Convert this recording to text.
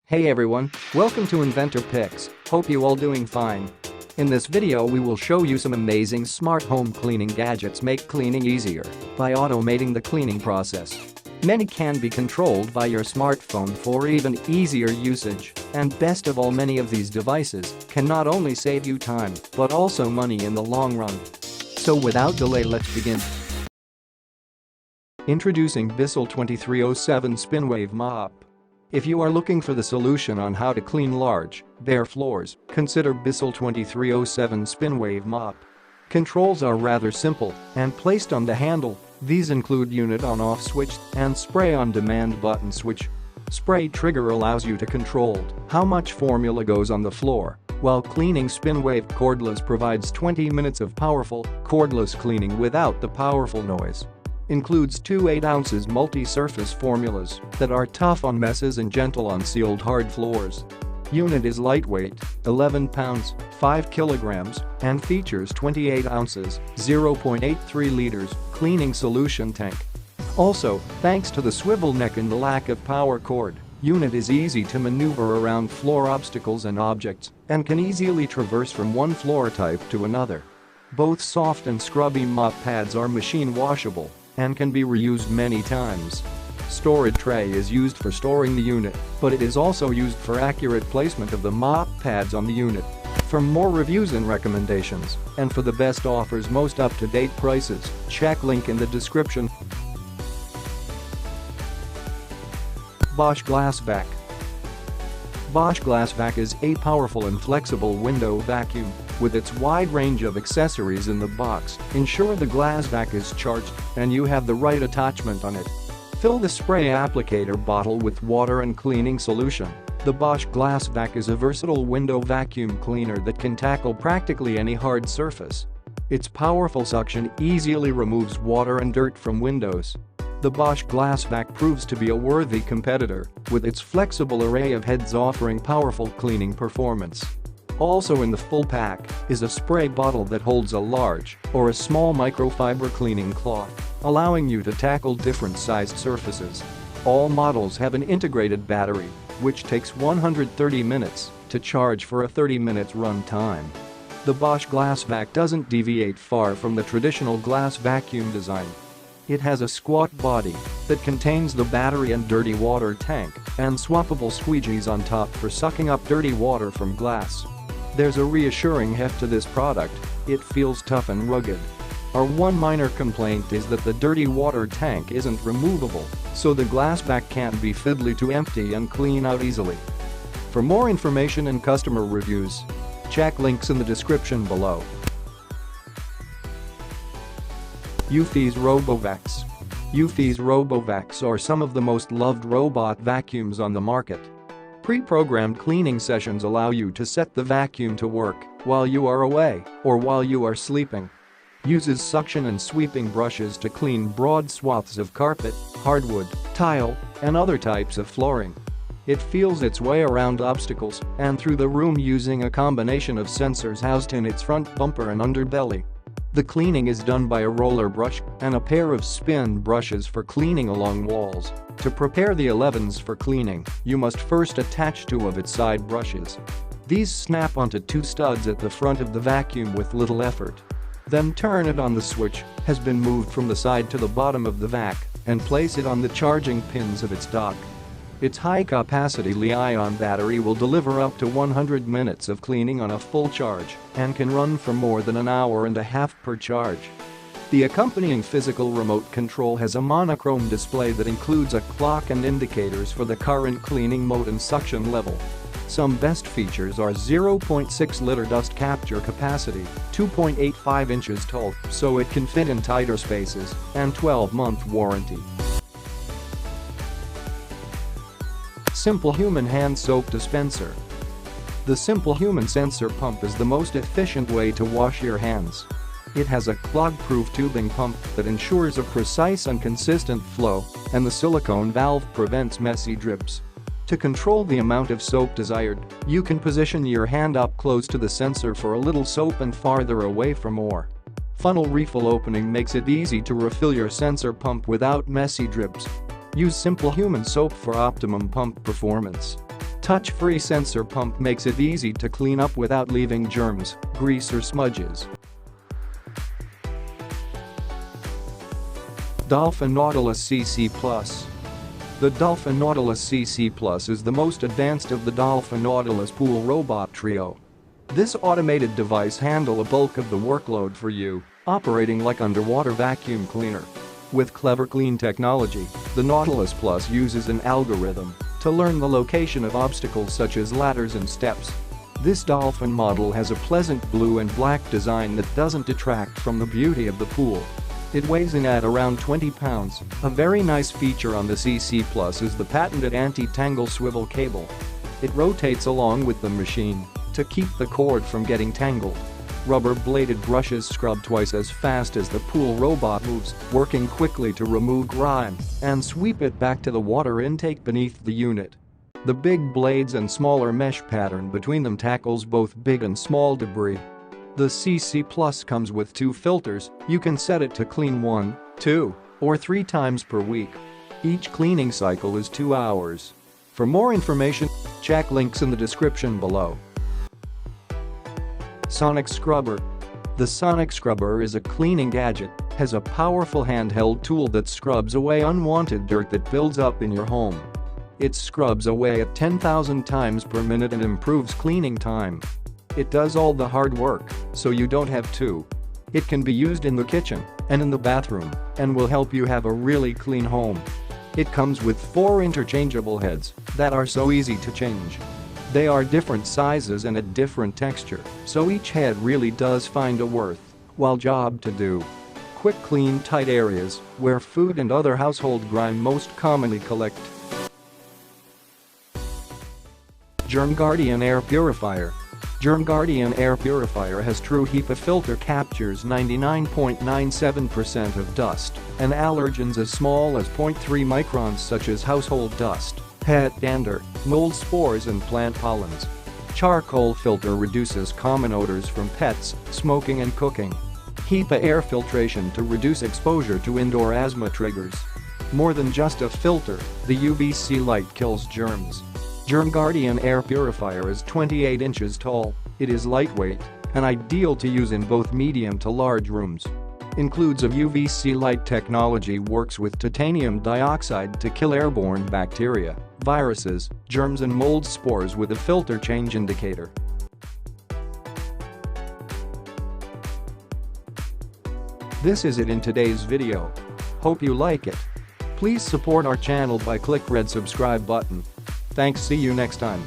Hey everyone, welcome to Inventor Picks, hope you all doing fine. In this video we will show you some amazing smart home cleaning gadgets make cleaning easier by automating the cleaning process. Many can be controlled by your smartphone for even easier usage, and best of all, many of these devices can not only save you time but also money in the long run. So without delay, let's begin. Introducing Bissell 2307 Spinwave Mop. If you are looking for the solution on how to clean large, bare floors, consider Bissell 2307 Spinwave Mop. Controls are rather simple and placed on the handle. These include unit on-off switch and spray on-demand button switch. Spray trigger allows you to control how much formula goes on the floor, while cleaning Spinwave cordless provides 20 minutes of powerful, cordless cleaning without the powerful noise. Includes two 8-ounce multi-surface formulas that are tough on messes and gentle on sealed hard floors. Unit is lightweight, 11 pounds, 5 kilograms, and features 28 ounces, 0.83 liters, cleaning solution tank. Also, thanks to the swivel neck and the lack of power cord, unit is easy to maneuver around floor obstacles and objects and can easily traverse from one floor type to another. Both soft and scrubby mop pads are machine washable and can be reused many times. Storage tray is used for storing the unit, but it is also used for accurate placement of the mop pads on the unit. For more reviews and recommendations, and for the best offers, most up-to-date prices, check link in the description. Bosch GlassVac. Bosch GlassVac is a powerful and flexible window vacuum. With its wide range of accessories in the box, ensure the GlassVac is charged and you have the right attachment on it. Fill the spray applicator bottle with water and cleaning solution. The Bosch GlassVac is a versatile window vacuum cleaner that can tackle practically any hard surface. Its powerful suction easily removes water and dirt from windows. The Bosch GlassVac proves to be a worthy competitor, with its flexible array of heads offering powerful cleaning performance. Also in the full pack is a spray bottle that holds a large or a small microfiber cleaning cloth, allowing you to tackle different sized surfaces. All models have an integrated battery, which takes 130 minutes to charge for a 30-minute run time. The Bosch GlassVac doesn't deviate far from the traditional glass vacuum design. It has a squat body that contains the battery and dirty water tank and swappable squeegees on top for sucking up dirty water from glass. There's a reassuring heft to this product, it feels tough and rugged. Our one minor complaint is that the dirty water tank isn't removable, so the GlassVac can't be fiddly to empty and clean out easily. For more information and customer reviews, check links in the description below. Eufys RoboVacs. Eufys RoboVacs are some of the most loved robot vacuums on the market. Pre-programmed cleaning sessions allow you to set the vacuum to work while you are away or while you are sleeping. Uses suction and sweeping brushes to clean broad swaths of carpet, hardwood, tile, and other types of flooring. It feels its way around obstacles and through the room using a combination of sensors housed in its front bumper and underbelly. The cleaning is done by a roller brush and a pair of spin brushes for cleaning along walls. To prepare the 11s for cleaning, you must first attach two of its side brushes. These snap onto two studs at the front of the vacuum with little effort. Then turn it on. The switch has been moved from the side to the bottom of the vac and place it on the charging pins of its dock. Its high-capacity Li-ion battery will deliver up to 100 minutes of cleaning on a full charge and can run for more than an hour and a half per charge. The accompanying physical remote control has a monochrome display that includes a clock and indicators for the current cleaning mode and suction level. Some best features are 0.6-liter dust capture capacity, 2.85 inches tall so it can fit in tighter spaces, and 12-month warranty. Simple Human Hand Soap Dispenser. The Simple Human Sensor Pump is the most efficient way to wash your hands. It has a clog-proof tubing pump that ensures a precise and consistent flow, and the silicone valve prevents messy drips. To control the amount of soap desired, you can position your hand up close to the sensor for a little soap and farther away for more. Funnel refill opening makes it easy to refill your sensor pump without messy drips. Use Simple Human soap for optimum pump performance. Touch-free sensor pump makes it easy to clean up without leaving germs, grease or smudges. Dolphin Nautilus CC Plus. The Dolphin Nautilus CC Plus is the most advanced of the Dolphin Nautilus pool robot trio. This automated device handles a bulk of the workload for you, operating like underwater vacuum cleaner. With clever clean technology, the Nautilus Plus uses an algorithm to learn the location of obstacles such as ladders and steps. This Dolphin model has a pleasant blue and black design that doesn't detract from the beauty of the pool. It weighs in at around 20 pounds. A very nice feature on the CC Plus is the patented anti-tangle swivel cable. It rotates along with the machine to keep the cord from getting tangled. Rubber-bladed brushes scrub twice as fast as the pool robot moves, working quickly to remove grime and sweep it back to the water intake beneath the unit. The big blades and smaller mesh pattern between them tackles both big and small debris. The CC Plus comes with 2 filters. You can set it to clean 1, 2, or 3 times per week. Each cleaning cycle is 2 hours. For more information, check links in the description below. Sonic Scrubber. The Sonic Scrubber is a cleaning gadget, has a powerful handheld tool that scrubs away unwanted dirt that builds up in your home. It scrubs away at 10,000 times per minute and improves cleaning time. It does all the hard work, so you don't have to. It can be used in the kitchen and in the bathroom and will help you have a really clean home. It comes with 4 interchangeable heads that are so easy to change. They are different sizes and a different texture, so each head really does find a worthwhile job to do. Quick clean tight areas where food and other household grime most commonly collect. Germ Guardian Air Purifier. Germ Guardian Air Purifier has true HEPA filter, captures 99.97% of dust and allergens as small as 0.3 microns such as household dust, pet dander, mold spores and plant pollens. Charcoal filter reduces common odors from pets, smoking and cooking. HEPA air filtration to reduce exposure to indoor asthma triggers. More than just a filter, the UVC light kills germs. Germ Guardian Air Purifier is 28 inches tall. It is lightweight and ideal to use in both medium to large rooms. Includes a UVC light technology, works with titanium dioxide to kill airborne bacteria, viruses, germs and mold spores with a filter change indicator. This is it in today's video. Hope you like it. Please support our channel by click red subscribe button. Thanks, see you next time.